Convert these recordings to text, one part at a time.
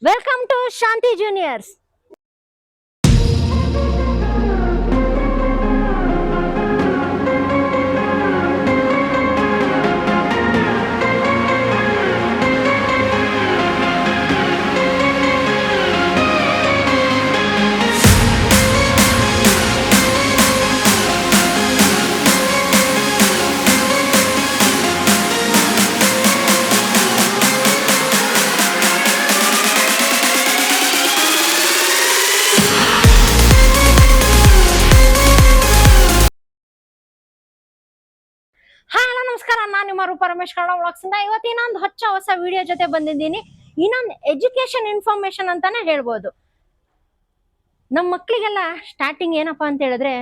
Welcome to Shanti Juniors. Hello ನಮಸ್ಕಾರ, ನಾನು ನಿಮ್ಮ ರೂಪ ರಮೇಶ್ ಕನ್ನಡ ವ್ಲಾಗ್ಸ್ ಇಂದ ಇವತ್ತು ಇನ್ನೊಂದು ಹೊಸ ವಿಡಿಯೋ ಜೊತೆ ಬಂದಿದ್ದೀನಿ. ಇನ್ನೊಂದು ಎಜುಕೇಶನ್ ಇನ್ಫಾರ್ಮೇಶನ್ ಅಂತಾನೆ ಹೇಳ್ಬೋದು. ನಮ್ಮ ಮಕ್ಕಳಿಗೆಲ್ಲ ಸ್ಟಾರ್ಟಿಂಗ್ ಏನಪ್ಪಾ ಅಂತ ಹೇಳಿದ್ರೆ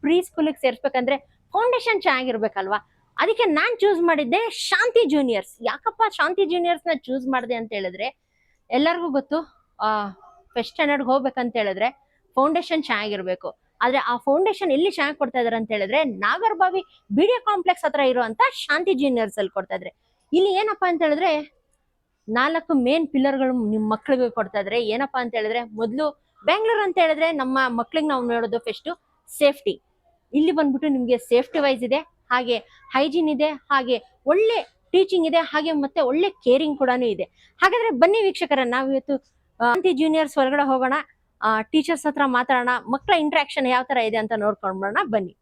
ಪ್ರೀ ಸ್ಕೂಲಿಗೆ ಸೇರ್ಸ್ಬೇಕಂದ್ರೆ ಫೌಂಡೇಶನ್ ಚೆನ್ನಾಗಿರ್ಬೇಕಲ್ವಾ. ಅದಕ್ಕೆ ನಾನ್ ಚೂಸ್ ಮಾಡಿದ್ದೆ ಶಾಂತಿ ಜೂನಿಯರ್ಸ್. ಯಾಕಪ್ಪ ಶಾಂತಿ ಜೂನಿಯರ್ಸ್ ನ ಚೂಸ್ ಮಾಡಿದೆ ಅಂತ ಹೇಳಿದ್ರೆ, ಎಲ್ಲರಿಗೂ ಗೊತ್ತು ಫಸ್ಟ್ ಸ್ಟ್ಯಾಂಡರ್ಡ್ ಹೋಗ್ಬೇಕಂತ ಹೇಳಿದ್ರೆ ಫೌಂಡೇಶನ್ ಚೆನ್ನಾಗಿರ್ಬೇಕು. ಆದ್ರೆ ಆ ಫೌಂಡೇಶನ್ ಎಲ್ಲಿ ಚೆನ್ನಾಗಿ ಕೊಡ್ತಾ ಇದಾರೆ ಅಂತ ಹೇಳಿದ್ರೆ ನಾಗರಬಾವಿ ಬಿಡಿಎ ಕಾಂಪ್ಲೆಕ್ಸ್ ಹತ್ರ ಇರುವಂತ ಶಾಂತಿ ಜೂನಿಯರ್ಸ್ ಅಲ್ಲಿ ಕೊಡ್ತಾ ಇದ್ರೆ. ಇಲ್ಲಿ ಏನಪ್ಪಾ ಅಂತ ಹೇಳಿದ್ರೆ 4 ಮೇನ್ ಪಿಲ್ಲರ್ಗಳು ನಿಮ್ ಮಕ್ಳಿಗೆ ಕೊಡ್ತಾ ಇದ್ರೆ. ಏನಪ್ಪಾ ಅಂತ ಹೇಳಿದ್ರೆ, ಮೊದಲು ಬೆಂಗಳೂರು ಅಂತ ಹೇಳಿದ್ರೆ ನಮ್ಮ ಮಕ್ಳಿಗೆ ನಾವು ನೋಡೋದು ಫಸ್ಟ್ ಸೇಫ್ಟಿ. ಇಲ್ಲಿ ಬಂದ್ಬಿಟ್ಟು ನಿಮ್ಗೆ ಸೇಫ್ಟಿ ವೈಸ್ ಇದೆ, ಹಾಗೆ ಹೈಜೀನ್ ಇದೆ, ಹಾಗೆ ಒಳ್ಳೆ ಟೀಚಿಂಗ್ ಇದೆ, ಹಾಗೆ ಮತ್ತೆ ಒಳ್ಳೆ ಕೇರಿಂಗ್ ಕೂಡ ಇದೆ. ಹಾಗಾದ್ರೆ ಬನ್ನಿ ವೀಕ್ಷಕರ, ನಾವು ಇವತ್ತು ಶಾಂತಿ ಜೂನಿಯರ್ಸ್ ಹೊರಗಡೆ ಹೋಗೋಣ, ಟೀಚರ್ಸ್ ಹತ್ರ ಮಾತಾಡೋಣ, ಮಕ್ಕಳ ಇಂಟ್ರಾಕ್ಷನ್ ಯಾವ ತರ ಇದೆ ಅಂತ ನೋಡ್ಕೊಂಡ್ ಬರೋಣ ಬನ್ನಿ.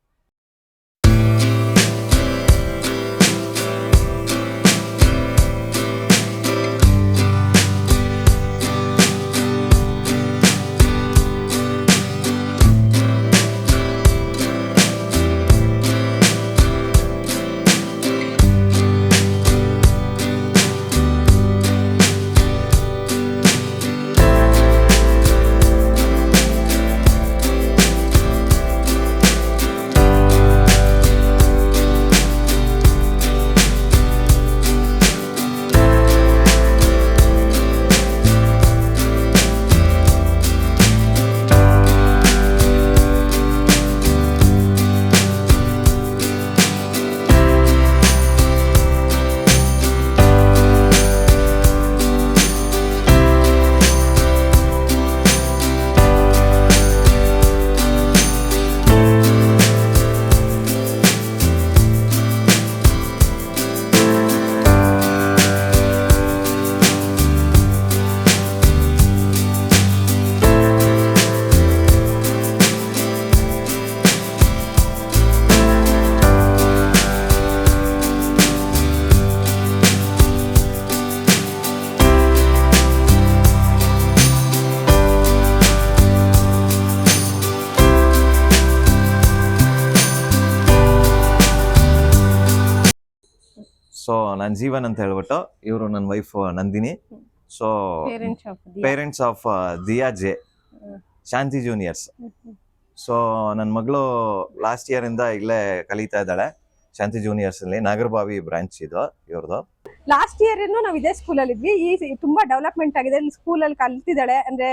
ಸೊ ನನ್ನ ಜೀವನ್ ಅಂತ ಹೇಳ್ಬಿಟ್ಟು, ಇವರು ನನ್ನ wife Nandini. So parents of Diya J, Shanti juniors. So ನನ್ನ ಮಗಳು ಲಾಸ್ಟ್ ಇಯರ್ ಇಂದ ಇಲ್ಲೇ ಕಲಿತಾ ಇದ್ದಾಳೆ ಶಾಂತಿ ಜೂನಿಯರ್ಸ್ ಅಲ್ಲಿ. ನಾಗರಬಾವಿ ಬ್ರಾಂಚ್ ಇದು ಇವ್ರದ್ದು. ಲಾಸ್ಟ್ ಇಯರ್ ನಾವು ಇದೇ ಸ್ಕೂಲಲ್ಲಿ ಇದ್ವಿ. ಈ ತುಂಬಾ ಡೆವಲಪ್ಮೆಂಟ್ ಆಗಿದೆ. ಸ್ಕೂಲಲ್ಲಿ ಕಲ್ತಿದ್ದಾಳೆ. ಅಂದ್ರೆ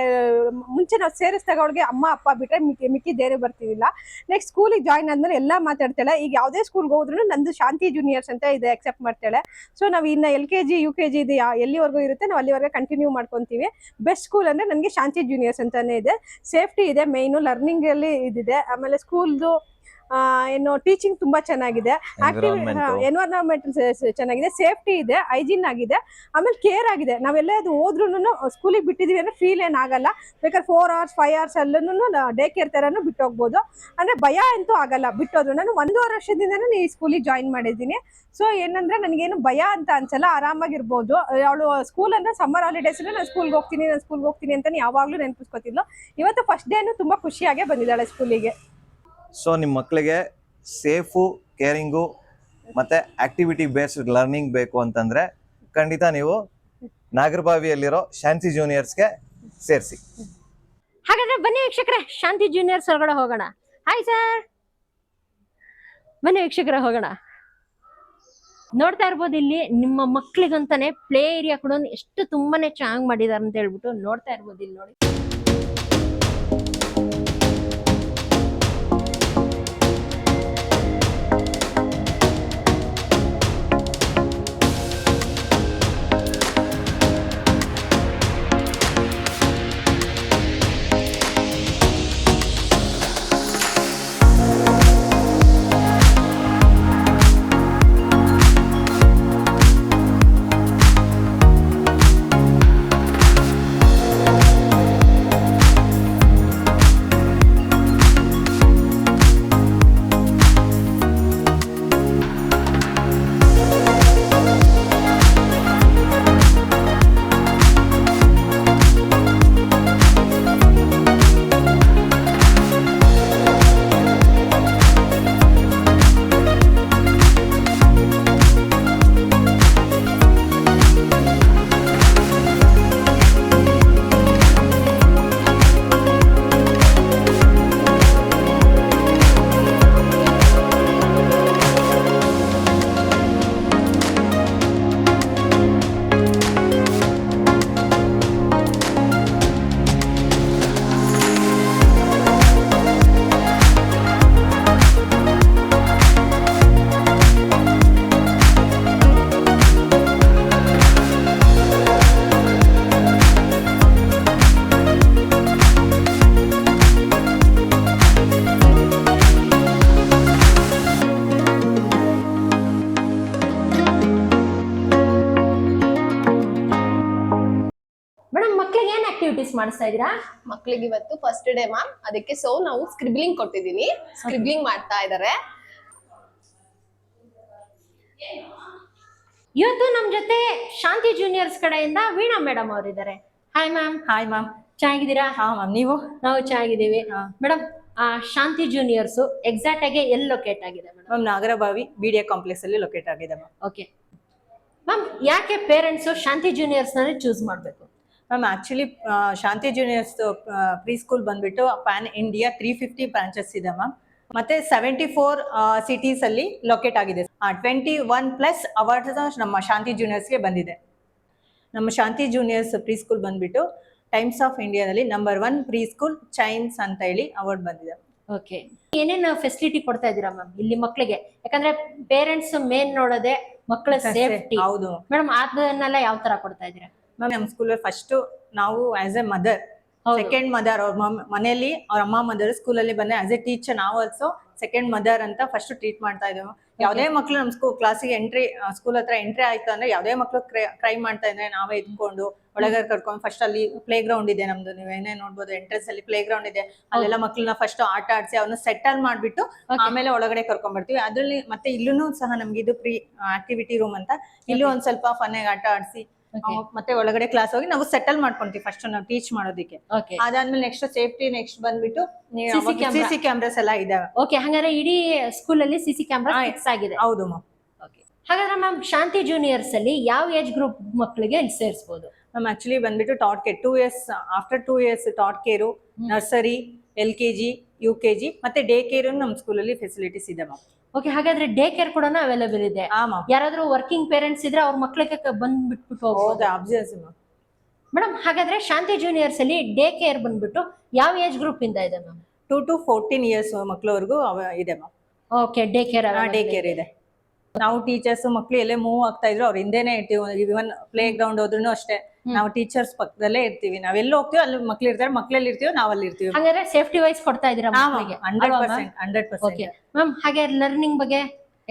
ಮುಂಚೆ ನಾವು ಸೇರಿಸಿದಾಗ ಅವಳಿಗೆ ಅಮ್ಮ ಅಪ್ಪ ಬಿಟ್ರೆ ಮಿಕ್ಕಿದ್ದೇನೆ ಬರ್ತಿದಿಲ್ಲ. ನೆಕ್ಸ್ಟ್ ಸ್ಕೂಲಿಗೆ ಜಾಯಿನ್ ಆದ್ಮೇಲೆ ಎಲ್ಲಾ ಮಾತಾಡ್ತಾಳೆ. ಈಗ ಯಾವುದೇ ಸ್ಕೂಲ್ಗೆ ಹೋದ್ರು ನಂದು ಶಾಂತಿ ಜೂನಿಯರ್ಸ್ ಅಂತ ಇದೆ ಅಕ್ಸೆಪ್ಟ್ ಮಾಡ್ತಾಳೆ. ಸೊ ನಾವು ಇನ್ನ LKG UKG ಇದೆ ಎಲ್ಲಿವರೆಗೂ ಇರುತ್ತೆ ನಾವು ಅಲ್ಲಿವರೆಗೆ ಕಂಟಿನ್ಯೂ ಮಾಡ್ಕೊಂತೀವಿ. ಬೆಸ್ಟ್ ಸ್ಕೂಲ್ ಅಂದ್ರೆ ನನಗೆ ಶಾಂತಿ ಜೂನಿಯರ್ಸ್ ಅಂತಾನೆ ಇದೆ. ಸೇಫ್ಟಿ ಇದೆ, ಮೇಯ್ನು ಲರ್ನಿಂಗ್ ಅಲ್ಲಿ ಇದಿದೆ. ಆಮೇಲೆ ಸ್ಕೂಲ್ದು ಏನು ಟೀಚಿಂಗ್ ತುಂಬಾ ಚೆನ್ನಾಗಿದೆ, ಎನ್ವೈರನ್ಮೆಂಟ್ ಚೆನ್ನಾಗಿದೆ, ಸೇಫ್ಟಿ ಇದೆ, ಹೈಜೀನ್ ಆಗಿದೆ, ಆಮೇಲೆ ಕೇರ್ ಆಗಿದೆ. ನಾವೆಲ್ಲ ಅದು ಹೋದ್ರು ಸ್ಕೂಲಿಗೆ ಬಿಟ್ಟಿದೀವಿ ಅಂದ್ರೆ ಫೀಲ್ ಏನಾಗಲ್ಲ. ಬೇಕಾದ್ರೆ 4 hours 5 hours ಅಲ್ಲೂ ಡೇ ಕೇರ್ ತರನು ಬಿಟ್ಟು ಹೋಗ್ಬೋದು. ಅಂದ್ರೆ ಭಯ ಅಂತೂ ಆಗಲ್ಲ ಬಿಟ್ಟೋದ್ರು. ನಾನು 1.5 ವರ್ಷದಿಂದನೂ ಈ ಸ್ಕೂಲಿಗೆ ಜಾಯಿನ್ ಮಾಡಿದ್ದೀನಿ. ಸೊ ಏನಂದ್ರೆ ನನಗೇನು ಭಯ ಅಂತ ಅನ್ಸಲ್ಲ, ಆರಾಮಾಗಿರ್ಬೋದು. ಅವಳು ಸ್ಕೂಲ್ ಅಂದ್ರೆ ಸಮ್ಮರ್ ಹಾಲಿಡೇಸ್ ನಾನು ಸ್ಕೂಲ್ಗೆ ಹೋಗ್ತೀನಿ ಅಂತ ಯಾವಾಗ್ಲೂ ನೆನಪಿಸ್ಕೊತಿದ್ಲು. ಇವತ್ತು ಫಸ್ಟ್ ಡೇನು ತುಂಬಾ ಖುಷಿಯಾಗೆ ಬಂದಿದ್ದಾಳೆ ಸ್ಕೂಲಿಗೆ. ಸೊ ನಿಮ್ಮ ಮಕ್ಕಳಿಗೆ ಸೇಫು, ಕೇರಿಂಗು ಮತ್ತೆ ಆಕ್ಟಿವಿಟಿ ಬೇಸ್ಡ್ ಲರ್ನಿಂಗ್ ಬೇಕು ಅಂತಂದ್ರೆ ಖಂಡಿತ ನೀವು ನಾಗರಬಾವಿಯಲ್ಲಿರೋ ಶಾಂತಿ ಜೂನಿಯರ್ಸ್ಗೆ ಸೇರಿಸಿ. ಹಾಗಾದ್ರೆ ಬನ್ನಿ ವೀಕ್ಷಕರೇ, ಶಾಂತಿ ಜೂನಿಯರ್ಸ್ ಹೊರಗಡೆ ಹೋಗೋಣ. ಹಾಯ್ ಸರ್, ಬನ್ನಿ ವೀಕ್ಷಕರೇ ಹೋಗೋಣ. ನೋಡ್ತಾ ಇರ್ಬೋದು, ಇಲ್ಲಿ ನಿಮ್ಮ ಮಕ್ಳಿಗಂತಾನೆ ಪ್ಲೇ ಏರಿಯಾ ಕೂಡ ಎಷ್ಟು ತುಂಬಾನೇ ಚೆನ್ನಾಗಿ ಮಾಡಿದಾರೆ ಅಂತ ಹೇಳ್ಬಿಟ್ಟು ನೋಡ್ತಾ ಇರ್ಬೋದು. ಇಲ್ಲಿ ನೋಡಿ, ಮೇಡಮ್ ಮಕ್ಳಿಗೆ ಏನ್ ಆಕ್ಟಿವಿಟೀಸ್ ಮಾಡಿಸ್ತಾ ಇದೀರಾ? ಮಕ್ಳಿಗೆ ಇವತ್ತು ಫಸ್ಟ್ ಡೇ ಮ್ಯಾಮ್, ಅದಕ್ಕೆ ಸೊ ನಾವು ಸ್ಕ್ರಿಬ್ಲಿಂಗ್ ಕೊಟ್ಟಿದೀನಿ, ಸ್ಕ್ರಿಬ್ಲಿಂಗ್ ಮಾಡ್ತಾ ಇದಾರೆ. ಇವತ್ತು ನಮ್ ಜೊತೆ ಶಾಂತಿ ಜೂನಿಯರ್ಸ್ ಕಡೆಯಿಂದ ವೀಣಾ ಮೇಡಮ್ ಅವರಿದ್ದಾರೆ. Hi ma'am. Hi ma'am. ಚೆನ್ನಾಗಿದ್ದೀರಾ? ಹಾ ಮ್ಯಾಮ್, ನೀವು? ನಾವು ಚೆನ್ನಾಗಿದ್ದೀವಿ ಮೇಡಮ್. ಶಾಂತಿ ಜೂನಿಯರ್ಸ್ ಎಕ್ಸಾಕ್ಟ್ ಆಗಿ ಎಲ್ಲಿ ಲೊಕೇಟ್ ಆಗಿದೆ madam? Ma'am Nagarbhavi BDA complex ಅಲ್ಲಿ ಲೊಕೇಟ್ ಆಗಿದೆ ಮ್ಯಾಮ್. ಓಕೆ ಮ್ಯಾಮ್, ಯಾಕೆ ಪೇರೆಂಟ್ಸ್ ಶಾಂತಿ ಜೂನಿಯರ್ಸ್ ನಲ್ಲಿ ಚೂಸ್ ಮಾಡ್ಬೇಕು? ಮ್ಯಾಮ್ ಆಕ್ಚುಲಿ ಶಾಂತಿ ಜೂನಿಯರ್ಸ್ ಪ್ರೀ ಸ್ಕೂಲ್ ಬಂದ್ಬಿಟ್ಟು ಪ್ಯಾನ್ ಇಂಡಿಯಾ 350 ಬ್ರಾಂಚಸ್ ಇದೆ ಮ್ಯಾಮ್. ಮತ್ತೆ 74 ಸಿಟೀಸ್ ಅಲ್ಲಿ ಲೊಕೇಟ್ ಆಗಿದೆ. 21+ ಅವಾರ್ಡ್ಸ್ ನಮ್ಮ ಶಾಂತಿ ಜೂನಿಯರ್ಸ್ಗೆ ಬಂದಿದೆ. ನಮ್ಮ ಶಾಂತಿ ಜೂನಿಯರ್ಸ್ ಪ್ರೀ ಸ್ಕೂಲ್ ಬಂದ್ಬಿಟ್ಟು ಟೈಮ್ಸ್ ಆಫ್ ಇಂಡಿಯಾದಲ್ಲಿ ನಂಬರ್ 1 ಪ್ರೀ ಸ್ಕೂಲ್ ಚೈನ್ಸ್ ಅಂತ ಹೇಳಿ ಅವಾರ್ಡ್ ಬಂದಿದೆ. ಓಕೆ, ಏನೇನು ಫೆಸಿಲಿಟಿ ಕೊಡ್ತಾ ಇದೀರಾ ಮ್ಯಾಮ್ ಇಲ್ಲಿ ಮಕ್ಕಳಿಗೆ? ಯಾಕಂದ್ರೆ ಪೇರೆಂಟ್ಸ್ ಮೇನ್ ನೋಡೋದೆ ಮಕ್ಕಳ ಸೇಫ್ಟಿ. ಹೌದು ಮೇಡಮ್, ಅದನ್ನೆಲ್ಲ ಯಾವ ತರ ಕೊಡ್ತಾ ಇದೀರಾ? ಮ್ಯಾಮ್ ನಮ್ಮ ಸ್ಕೂಲಲ್ಲಿ ಫಸ್ಟ್ ನಾವು as A mother, second mother, ಅವ್ರ ಮನೆಯಲ್ಲಿ ಅವ್ರ ಅಮ್ಮ ಮದರ್, ಸ್ಕೂಲಲ್ಲಿ ಬಂದ್ರೆ ಆಸ್ ಎ ಟೀಚರ್ ನಾವು ಆಲ್ಸೋ ಸೆಕೆಂಡ್ ಮದರ್ ಅಂತ ಫಸ್ಟ್ ಟ್ರೀಟ್ ಮಾಡ್ತಾ ಇದ್ದೇವೆ. ಯಾವುದೇ ಮಕ್ಳು ನಮ್ಮ ಕ್ಲಾಸಿಗೆ ಸ್ಕೂಲ್ ಹತ್ರ ಎಂಟ್ರಿ ಆಯ್ತು ಅಂದ್ರೆ ಯಾವುದೇ ಮಕ್ಳು ಕ್ರೈ ಮಾಡ್ತಾ ಇದ್ರೆ ನಾವೇ ಇದ್ಕೊಂಡು ಒಳಗಡೆ ಕರ್ಕೊಂಡು ಫಸ್ಟ್ ಅಲ್ಲಿ ಪ್ಲೇ ಗ್ರೌಂಡ್ ಇದೆ ನಮ್ದು, ನೀವೇನೇ ನೋಡ್ಬೋದು ಎಂಟ್ರೆನ್ಸ್ ಅಲ್ಲಿ ಪ್ಲೇ ಗ್ರೌಂಡ್ ಇದೆ. ಅಲ್ಲೆಲ್ಲ ಮಕ್ಳನ್ನ ಫಸ್ಟ್ ಆಟ ಆಡ್ಸಿ ಅವ್ರನ್ನ ಸೆಟಲ್ ಮಾಡ್ಬಿಟ್ಟು ಆಮೇಲೆ ಒಳಗಡೆ ಕರ್ಕೊಂಡ್ ಬರ್ತೀವಿ. ಅದ್ರಲ್ಲಿ ಮತ್ತೆ ಇಲ್ಲೂ ಸಹ ನಮ್ಗೆ ಇದು ಪ್ರೀ ಆಕ್ಟಿವಿಟಿ ರೂಮ್ ಅಂತ, ಇಲ್ಲೂ ಒಂದ್ ಸ್ವಲ್ಪ ಫನ್ ಆಗಿ ಆಟ ಆಡ್ಸಿ ಮತ್ತೆ ಒಳಗಡೆ ಕ್ಲಾಸ್ ಹೋಗಿ ನಾವು ಸೆಟಲ್ ಮಾಡ್ಕೊಂತೀವಿ ಫಸ್ಟ್ ನಾವು ಟೀಚ್ ಮಾಡೋದಕ್ಕೆ. ಅದಾದ್ಮೇಲೆ ನೆಕ್ಸ್ಟ್ ಸೇಫ್ಟಿ, ನೆಕ್ಸ್ಟ್ ಬಂದ್ಬಿಟ್ಟು CC ಕ್ಯಾಮ್ರಾಸ್ ಎಲ್ಲ ಇದಾವೆ. ಓಕೆ, ಹಾಗಾದ್ರೆ ಇಡೀ ಸ್ಕೂಲ್ ಅಲ್ಲಿ CC ಕ್ಯಾಮ್ರಾ ಫಿಕ್ಸ್ ಆಗಿದೆ? ಹೌದು ಮ್ಯಾಮ್. ಹಾಗಾದ್ರೆ ಮ್ಯಾಮ್, ಶಾಂತಿ ಜೂನಿಯರ್ಸ್ ಅಲ್ಲಿ ಯಾವ ಏಜ್ ಗ್ರೂಪ್ ಮಕ್ಕಳಿಗೆ ಇಲ್ಲಿ ಸೇರಿಸಬಹುದು? ಮ್ಯಾಮ್ ಆಕ್ಚುಲಿ ಬಂದ್ಬಿಟ್ಟು taught care 2 years, after 2 years taught care, nursery, LKG, UKG ಮತ್ತೆ ಡೇ ಕೇರ್ ನಮ್ಮ ಸ್ಕೂಲಲ್ಲಿ ಫೆಸಿಲಿಟೀಸ್ ಇದೆ ಮ್ಯಾಮ್. ಓಕೆ, ಹಾಗಾದ್ರೆ ಡೇ ಕೇರ್ ಕೂಡ ಅವೈಲೇಬಲ್ ಇದೆ. ಯಾರಾದ್ರೂ ವರ್ಕಿಂಗ್ ಪೇರೆಂಟ್ಸ್ ಇದ್ರೆ ಅವ್ರ ಮಕ್ಕಳಿಗೆ ಬಂದ್ಬಿಟ್ಬಿಟ್ಟು ಹೋಗ್ಬೋದು. ಮೇಡಮ್, ಹಾಗಾದ್ರೆ ಶಾಂತಿ ಜೂನಿಯರ್ಸ್ ಅಲ್ಲಿ ಡೇ ಕೇರ್ ಬಂದ್ಬಿಟ್ಟು ಯಾವ ಏಜ್ ಗ್ರೂಪ್ ಇಂದ ಇದೆ ಮ್ಯಾಮ್? 2 to 14 ಇಯರ್ಸ್ ಮಕ್ಕಳವರೆಗೂ ಇದೆ ಮ್ಯಾಮ್. ಓಕೆ, ಡೇ ಕೇರ್ ಇದೆ. ನಾವು ಟೀಚರ್ಸ್ ಮಕ್ಳು ಎಲ್ಲೇ ಮೂವ್ ಆಗ್ತಾ ಇದ್ರು ಅವ್ರ ಹಿಂದೆನೆ ಇರ್ತೀವಿ. ಇವನ್ ಪ್ಲೇ ಗ್ರೌಂಡ್ ಹೋದ್ರು ಅಷ್ಟೇ, ನಾವು ಟೀಚರ್ಸ್ ಪಕ್ಕದಲ್ಲೇ ಇರ್ತೀವಿ. ನಾವೆಲ್ಲ ಹೋಗ್ತೀವಿ ಅಲ್ಲಿ ಮಕ್ಳು ಇರ್ತಾರೆ, ಮಕ್ಳಲ್ಲಿ ಇರ್ತೀವಿ, ನಾವಲ್ಲಿ ಇರ್ತೀವಿ. ಹಾಗಾದ್ರೆ ಸೇಫ್ಟಿ ವೈಸ್ ಕೊಡ್ತಾ ಇದೀರಾ ಮಕ್ಕಳಿಗೆ? 100%. ಓಕೆ ಮ್ಯಾಮ್, ಹಾಗೆ ಲರ್ನಿಂಗ್ ಬಗ್ಗೆ,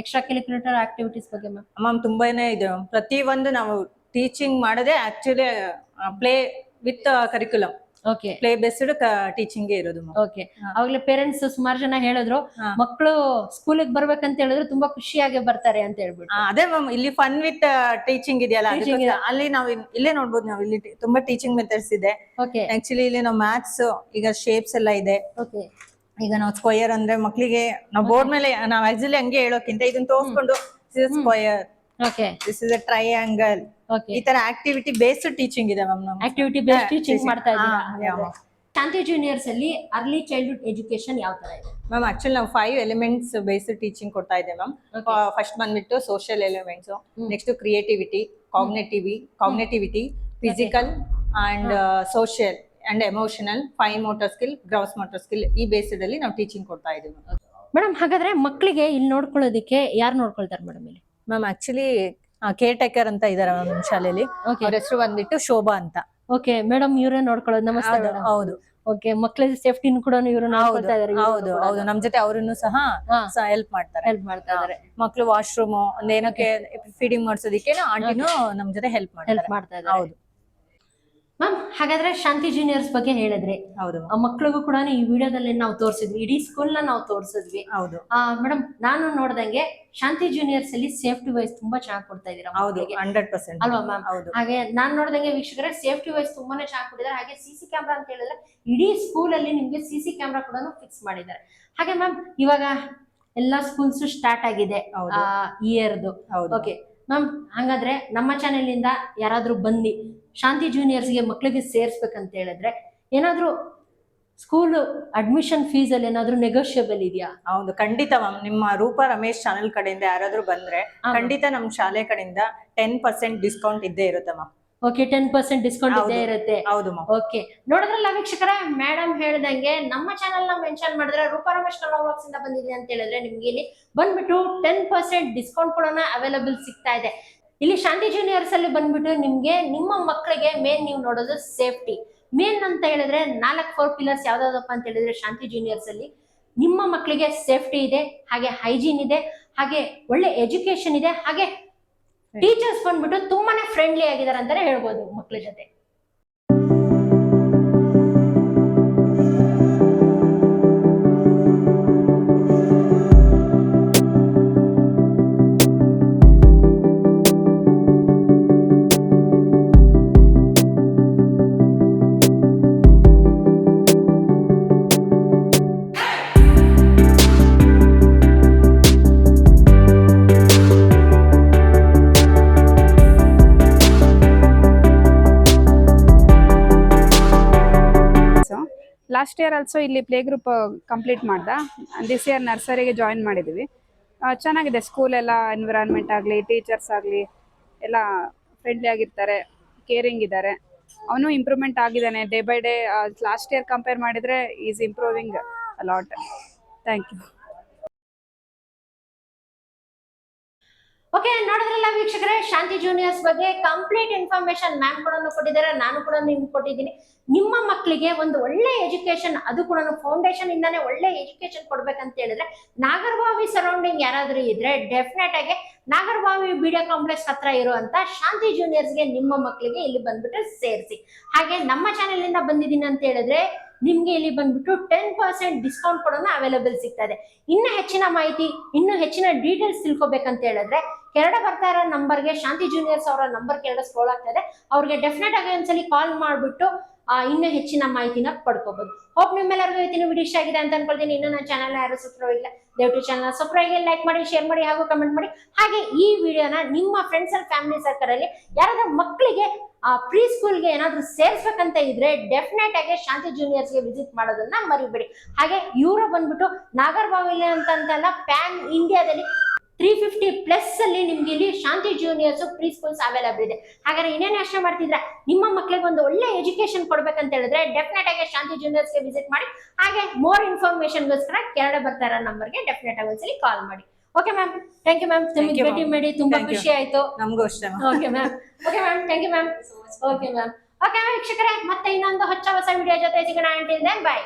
ಎಕ್ಸ್ಟ್ರಾ ಕರಿಕ್ಯುಲರ್ ಆಕ್ಟಿವಿಟೀಸ್ ಬಗ್ಗೆ ಮ್ಯಾಮ್ ತುಂಬಾನೇ ಇದೆ. ಪ್ರತಿ ಒಂದು ನಾವು ಟೀಚಿಂಗ್ ಮಾಡೋದೇ actually play with curriculum. Okay, play based teaching ಇರೋದು. ಓಕೆ, ಅವಾಗಲೇ ಪೇರೆಂಟ್ಸ್ ಸುಮಾರು ಜನ ಹೇಳಿದ್ರು ಮಕ್ಕಳು ಸ್ಕೂಲಿಗೆ ಬರ್ಬೇಕಂತ ಹೇಳಿದ್ರೆ ತುಂಬಾ ಖುಷಿಯಾಗಿ ಬರ್ತಾರೆ ಅಂತ ಹೇಳ್ಬಿಟ್ಟು. ಅದೇ ಮ್ಯಾಮ್, ಇಲ್ಲಿ ಫನ್ ವಿತ್ ಟೀಚಿಂಗ್ ಇದೆಯಲ್ಲ, ಅಲ್ಲಿ ನಾವು ಇಲ್ಲೇ ನೋಡ್ಬೋದು. ನಾವು ಇಲ್ಲಿ ತುಂಬಾ ಟೀಚಿಂಗ್ ಮೆಥಡ್ಸ್ ಇದೆ. ಓಕೆ, ಆಕ್ಚುಲಿ ಇಲ್ಲಿ ನಾವು ಮ್ಯಾಥ್ಸ್, ಈಗ ಶೇಪ್ಸ್ ಎಲ್ಲ ಇದೆ. ಓಕೆ, ಈಗ ನಾವು ಸ್ಕ್ವಯರ್ ಅಂದ್ರೆ ಮಕ್ಳಿಗೆ ನಾವು ಬೋರ್ಡ್ ಮೇಲೆ ನಾವು ಆಕ್ಚುಲಿ ಹಂಗೆ ಹೇಳೋಕ್ಕಿಂತ ಇದನ್ನ ತೋರಿಸ್ಕೊಂಡು square, okay, this is a triangle, ಈ ತರ ಆಕ್ಟಿವಿಟಿ ಬೇಸ್ಡ್ ಟೀಚಿಂಗ್ ಇದೆ ಮ್ಯಾಮ್. ನಾವು ಆಕ್ಟಿವಿಟಿ ಬೇಸ್ಡ್ ಟೀಚಿಂಗ್ ಮಾಡ್ತಾ ಇದ್ದೀರಾ? ಶಾಂತಿ ಜೂನಿಯರ್ಸ್ ಅಲ್ಲಿ ಅರ್ಲಿ ಚೈಲ್ಡ್ಹುಡ್ ಎಜುಕೇಶನ್ ಯಾವ ತರ ಇದೆ ಮ್ಯಾಮ್? ಆಕ್ಚುಲಿ ನಾವು 5 ಎಲಿಮೆಂಟ್ಸ್ ಬೇಸ್ಡ್ ಟೀಚಿಂಗ್ ಕೊಡ್ತಾ ಇದೆ ಮ್ಯಾಮ್. ಫಸ್ಟ್ ಬಂದ್ಬಿಟ್ಟು social elements, next creativity, cognitivity, physical and social and emotional, fine motor skill, gross motor skill, ಈ ಬೇಸ್ಡ್ ಅಲ್ಲಿ ನಾವು ಟೀಚಿಂಗ್ ಕೊಡ್ತಾ ಇದ್ದೀವಿ ಮೇಡಮ್. ಹಾಗಾದ್ರೆ ಮಕ್ಕಳಿಗೆ ಇಲ್ಲಿ ನೋಡ್ಕೊಳ್ಳೋದಕ್ಕೆ ಯಾರು ನೋಡ್ಕೊಳ್ತಾರೆ ಮೇಡಮ್ ಇಲ್ಲಿ? ಮ್ಯಾಮ್ ಆಕ್ಚುಲಿ ಕೇರ್ ಟೇಕರ್ ಅಂತ ಇದಾರೆ ಮ್ಯಾಮ್ ನಮ್ಮ ಶಾಲೆಯಲ್ಲಿ. ಅವ್ರ ಹೆಸರು ಬಂದ್ಬಿಟ್ಟು ಶೋಭಾ ಅಂತ. ಓಕೆ ಮೇಡಮ್, ಇವರೇ ನೋಡ್ಕೊಳ್ಳೋದು? ನಮಸ್ತೆ ಮೇಡಮ್. ಹೌದು. ಓಕೆ, ಮಕ್ಕಳ ಸೇಫ್ಟಿನೂ ಕೂಡ ಇವರು ನೋಡ್ಕೊಳ್ತಾ ಇದ್ದಾರೆ? ಹೌದು, ನಮ್ ಜೊತೆ ಅವ್ರನ್ನು ಸಹ ಹೆಲ್ಪ್ ಮಾಡ್ತಾ ಇದಾರೆ. ಮಕ್ಳು ವಾಶ್ರೂಮ್ ಒಂದೇನಕ್ಕೆ ಫೀಡಿಂಗ್ ಮಾಡ್ಸೋದಿಕ್ಕೆ ಆಂಟಿನೂ ನಮ್ ಜೊತೆ ಹೆಲ್ಪ್ ಮಾಡ್ತಾ ಇದ್ದಾರೆ. ಹೌದು ಮ್ಯಾಮ್. ಹಾಗಾದ್ರೆ ಶಾಂತಿ ಜೂನಿಯರ್ಸ್ ಬಗ್ಗೆ ಹೇಳಿದ್ರಿ. ಹೌದು. ಮಕ್ಕಳಿಗೂ ಕೂಡ ಈ ವಿಡಿಯೋದಲ್ಲಿ ನಾವು ತೋರಿಸಿದ್ವಿ, ಇಡೀ ಸ್ಕೂಲ್ ನ ನಾವು ತೋರಿಸಿದ್ವಿ. ಹೌದು ಮೇಡಮ್, ನಾನು ನೋಡ್ದಂಗೆ ಶಾಂತಿ ಜೂನಿಯರ್ಸ್ ಅಲ್ಲಿ ಸೇಫ್ಟಿ ವೈಸ್ ತುಂಬಾ ಚೆನ್ನಾಗಿ ಕೊಡ್ತಾ ಇದೀರಾ. ಹೌದು, 100% ಅಲ್ವಾ ಮ್ಯಾಮ್? ಹೌದು. ಹಾಗೆ ನಾನ್ ನೋಡ್ದಂಗೆ ವೀಕ್ಷಕರೇ, ಸೇಫ್ಟಿ ವೈಸ್ ತುಂಬಾನೇ ಚೆನ್ನಾಗಿ ಕೊಟ್ಟಿದ್ದಾರೆ. ಹಾಗೆ CC ಕ್ಯಾಮ್ರಾ ಅಂತ ಹೇಳಿದ್ರೆ ಇಡೀ ಸ್ಕೂಲ್ ಅಲ್ಲಿ ನಿಮ್ಗೆ CC ಕ್ಯಾಮ್ರಾ ಕೂಡ ಫಿಕ್ಸ್ ಮಾಡಿದ್ದಾರೆ. ಹಾಗೆ ಮ್ಯಾಮ್, ಇವಾಗ ಎಲ್ಲಾ ಸ್ಕೂಲ್ಸ್ ಸ್ಟಾರ್ಟ್ ಆಗಿದೆ ಇಯರ್ದು. ಓಕೆ ಮ್ಯಾಮ್, ಹಾಗಾದ್ರೆ ನಮ್ಮ ಚಾನೆಲ್ ಇಂದ ಯಾರಾದ್ರೂ ಬಂದು ಶಾಂತಿ ಜೂನಿಯರ್ಸ್ಗೆ ಮಕ್ಕಳಿಗೆ ಸೇರ್ಸ್ಬೇಕಂತ ಹೇಳಿದ್ರೆ ಏನಾದ್ರೂ ಸ್ಕೂಲ್ ಅಡ್ಮಿಷನ್ ಫೀಸ್ ಅಲ್ಲಿ ಏನಾದ್ರೂ ನೆಗೋಷಿಯಬಲ್ ಇದೆಯಾ? ಹೌದು, ಖಂಡಿತ ಮ್ಯಾಮ್. ನಿಮ್ಮ ರೂಪಾ ರಮೇಶ್ ಚಾನೆಲ್ ಕಡೆಯಿಂದ ಯಾರಾದ್ರೂ ಬಂದ್ರೆ ಖಂಡಿತ ನಮ್ಮ ಶಾಲೆ ಕಡೆಯಿಂದ 10% ಡಿಸ್ಕೌಂಟ್ ಇದ್ದೇ ಇರುತ್ತೆ ಮ್ಯಾಮ್. ಓಕೆ, 10% ಡಿಸ್ಕೌಂಟ್ ಇದ್ದೇ ಇರುತ್ತೆ. ಹೌದು ಮ್ಯಾಮ್. ಓಕೆ, ನೋಡಿದ್ರಲ್ಲ ವೀಕ್ಷಕರೇ, ಮೇಡಮ್ ಹೇಳ್ದಂಗೆ ನಮ್ಮ ಚಾನೆಲ್ ನ ಮೆನ್ಷನ್ ಮಾಡಿದ್ರೆ ರೂಪಾ ರಮೇಶ್ ಕನ್ನಡ ವ್ಲಾಗ್ಸ್ ಇಂದ ಬಂದಿದೆ ಅಂತ ಹೇಳಿದ್ರೆ ನಿಮ್ಗೆ ಇಲ್ಲಿ ಬಂದ್ಬಿಟ್ಟು 10% ಡಿಸ್ಕೌಂಟ್ ಕೂಡ ಅವೈಲಬಲ್ ಸಿಗ್ತಾ ಇದೆ. ಇಲ್ಲಿ ಶಾಂತಿ ಜೂನಿಯರ್ಸ್ ಅಲ್ಲಿ ಬಂದ್ಬಿಟ್ಟು ನಿಮ್ಗೆ ನಿಮ್ಮ ಮಕ್ಕಳಿಗೆ ಮೇನ್ ನೀವು ನೋಡೋದು ಸೇಫ್ಟಿ ಮೇನ್ ಅಂತ ಹೇಳಿದ್ರೆ 4 ಪಿಲ್ಲರ್ಸ್ ಯಾವ್ದಾದಪ್ಪ ಅಂತ ಹೇಳಿದ್ರೆ ಶಾಂತಿ ಜೂನಿಯರ್ಸ್ ಅಲ್ಲಿ ನಿಮ್ಮ ಮಕ್ಕಳಿಗೆ ಸೇಫ್ಟಿ ಇದೆ, ಹಾಗೆ ಹೈಜೀನ್ ಇದೆ, ಹಾಗೆ ಒಳ್ಳೆ ಎಜುಕೇಶನ್ ಇದೆ, ಹಾಗೆ ಟೀಚರ್ಸ್ ಬಂದ್ಬಿಟ್ಟು ತುಂಬಾನೇ ಫ್ರೆಂಡ್ಲಿ ಆಗಿದ್ದಾರೆ ಅಂತಾನೆ ಹೇಳ್ಬೋದು ಮಕ್ಕಳ ಜೊತೆ. ಲಾಸ್ಟ್ ಇಯರ್ ಆಲ್ಸೋ ಇಲ್ಲಿ ಪ್ಲೇ ಗ್ರೂಪ್ ಕಂಪ್ಲೀಟ್ ಮಾಡ್ದ. ದಿಸ್ ಇಯರ್ ನರ್ಸರಿಗೆ ಜಾಯಿನ್ ಮಾಡಿದ್ದೀವಿ. ಚೆನ್ನಾಗಿದೆ ಸ್ಕೂಲ್ ಎಲ್ಲ, ಎನ್ವಿರಾನ್ಮೆಂಟ್ ಆಗಲಿ, ಟೀಚರ್ಸ್ ಆಗಲಿ ಎಲ್ಲ ಫ್ರೆಂಡ್ಲಿ ಆಗಿರ್ತಾರೆ, ಕೇರಿಂಗ್ ಇದ್ದಾರೆ. ಅವನು ಇಂಪ್ರೂವ್ಮೆಂಟ್ ಆಗಿದ್ದಾನೆ day by day. Last year compare ಮಾಡಿದರೆ is improving a lot. Thank you. Okay, ನೋಡಿದ್ರಲ್ಲ ವೀಕ್ಷಕರೇ, ಶಾಂತಿ ಜೂನಿಯರ್ಸ್ ಬಗ್ಗೆ ಕಂಪ್ಲೀಟ್ ಇನ್ಫಾರ್ಮೇಶನ್ ಮ್ಯಾಮ್ ಕೂಡ ಕೊಟ್ಟಿದ್ದಾರೆ, ನಾನು ಕೂಡ ನಿಮ್ಗೆ ಕೊಟ್ಟಿದ್ದೀನಿ. ನಿಮ್ಮ ಮಕ್ಕಳಿಗೆ ಒಂದು ಒಳ್ಳೆ ಎಜುಕೇಶನ್, ಅದು ಕೂಡ ಫೌಂಡೇಶನ್ ಇಂದಾನೆ ಒಳ್ಳೆ ಎಜುಕೇಶನ್ ಕೊಡ್ಬೇಕಂತ ಹೇಳಿದ್ರೆ ನಾಗರಬಾವಿ ಸರೌಂಡಿಂಗ್ ಯಾರಾದ್ರೂ ಇದ್ರೆ ಡೆಫಿನೆಟ್ ಆಗಿ ನಾಗರಬಾವಿ ಬಿಡಿಯೋ ಕಾಂಪ್ಲೆಕ್ಸ್ ಹತ್ರ ಇರುವಂತ ಶಾಂತಿ ಜೂನಿಯರ್ಸ್ಗೆ ನಿಮ್ಮ ಮಕ್ಕಳಿಗೆ ಇಲ್ಲಿ ಬಂದ್ಬಿಟ್ಟು ಸೇರಿಸಿ. ಹಾಗೆ ನಮ್ಮ ಚಾನೆಲ್ ಇಂದ ಬಂದಿದ್ದೀನಿ ಅಂತ ಹೇಳಿದ್ರೆ ನಿಮ್ಗೆ ಇಲ್ಲಿ ಬಂದ್ಬಿಟ್ಟು 10% ಡಿಸ್ಕೌಂಟ್ ಕೂಡ ಅವೈಲೇಬಲ್ ಸಿಗ್ತಾ ಇದೆ. ಇನ್ನು ಹೆಚ್ಚಿನ ಮಾಹಿತಿ, ಇನ್ನು ಹೆಚ್ಚಿನ ಡೀಟೇಲ್ಸ್ ತಿಳ್ಕೊಬೇಕಂತ ಹೇಳಿದ್ರೆ ಕೆರಡೆ ಬರ್ತಾ ಇರೋ ನಂಬರ್ಗೆ, ಶಾಂತಿ ಜೂನಿಯರ್ಸ್ ಅವರ ನಂಬರ್ ಕೆರಡೆ ಸ್ಕ್ರೋಲ್ ಆಗ್ತಾ ಇದೆ, ಅವ್ರಿಗೆ ಡೆಫಿನೆಟ್ ಆಗಿ ಒಂದ್ಸಲಿ ಕಾಲ್ ಮಾಡ್ಬಿಟ್ಟು ಇನ್ನು ಹೆಚ್ಚಿನ ಮಾಹಿತಿನ ಪಡ್ಕೋಬಹುದು. ಹೋಪ್ ನಿಮ್ಮೆಲ್ಲರಿಗೂ ಇವತ್ತಿನ ವಿಡಿಯೋ ಇಷ್ಟ ಆಗಿದೆ ಅಂತ ಅನ್ಕೊಳ್ತೀನಿ. ಇನ್ನು ನನ್ನ ಚಾನಲ್ ಯಾರು ಸಬ್ಸ್ಕ್ರೈಬ್ ಇಲ್ಲ, ದಯವಿಟ್ಟು ಚಾನಲ್ ಸಬ್ಸ್ಕ್ರೈಬ್ ಆಗಿ, ಲೈಕ್ ಮಾಡಿ, ಶೇರ್ ಮಾಡಿ ಹಾಗೂ ಕಮೆಂಟ್ ಮಾಡಿ. ಹಾಗೆ ಈ ವಿಡಿಯೋನ ನಿಮ್ಮ ಫ್ರೆಂಡ್ಸ್ ಅಂಡ್ ಫ್ಯಾಮಿಲಿ ಸರ್ಕಲ್ ಅಲ್ಲಿ ಯಾರಾದ್ರೂ ಮಕ್ಕಳಿಗೆ ಪ್ರೀ ಸ್ಕೂಲ್ಗೆ ಏನಾದ್ರು ಸೇರಿಸ್ಬೇಕಂತ ಇದ್ರೆ ಡೆಫಿನೆಟ್ ಆಗಿ ಶಾಂತಿ ಜೂನಿಯರ್ಸ್ಗೆ ವಿಸಿಟ್ ಮಾಡೋದನ್ನ ಮರಿಬೇಡಿ. ಹಾಗೆ ಇವರು ಬಂದ್ಬಿಟ್ಟು ನಾಗರಬಾವಿಲಿ ಅಂತಲ್ಲ, ಪ್ಯಾನ್ ಇಂಡಿಯಾದಲ್ಲಿ 350+ ಅಲ್ಲಿ ನಿಮ್ಗೆ ಇಲ್ಲಿ ಶಾಂತಿ ಜೂನಿಯರ್ಸ್ ಪ್ರೀ ಸ್ಕೂಲ್ಸ್ ಅವೈಲೇಬಲ್ ಇದೆ. ಹಾಗಾದ್ರೆ ಇನ್ನೇನು ಯೋಚನೆ ಮಾಡ್ತಿದ್ರ, ನಿಮ್ಮ ಮಕ್ಕಳಿಗೆ ಒಂದು ಒಳ್ಳೆ ಎಜುಕೇಶನ್ ಕೊಡ್ಬೇಕಂತ ಹೇಳಿದ್ರೆ ಡೆಫಿನೆಟ್ ಆಗಿ ಶಾಂತಿ ಜೂನಿಯರ್ಸ್ಗೆ ವಿಸಿಟ್ ಮಾಡಿ. ಹಾಗೆ ಮೋರ್ ಇನ್ಫಾರ್ಮೇಶನ್ಗೋಸ್ಕರ ಕೆರಡೆ ಬರ್ತಾ ಇರೋ ನಂಬರ್ಗೆ ಡೆಫಿನೆಟ್ ಆಗಿ ಒಂದ್ಸಲಿ ಕಾಲ್ ಮಾಡಿ. Okay ma'am, thank you ma'am. ನಿಮಗೆ ಭೇಟಿ ಮಾಡಿ ತುಂಬಾ ಖುಷಿ ಆಯ್ತು. ನಮಗೂ ಅಷ್ಟೇ. Okay ma'am, okay ma'am, thank you ma'am. Okay ma'am. Okay ವೀಕ್ಷಕರೇ, ಮತ್ತೆ ಇನ್ನೊಂದು ಹೊಸ ವಿಡಿಯೋ ಜೊತೆ ಸಿಗೋಣ. Until then by.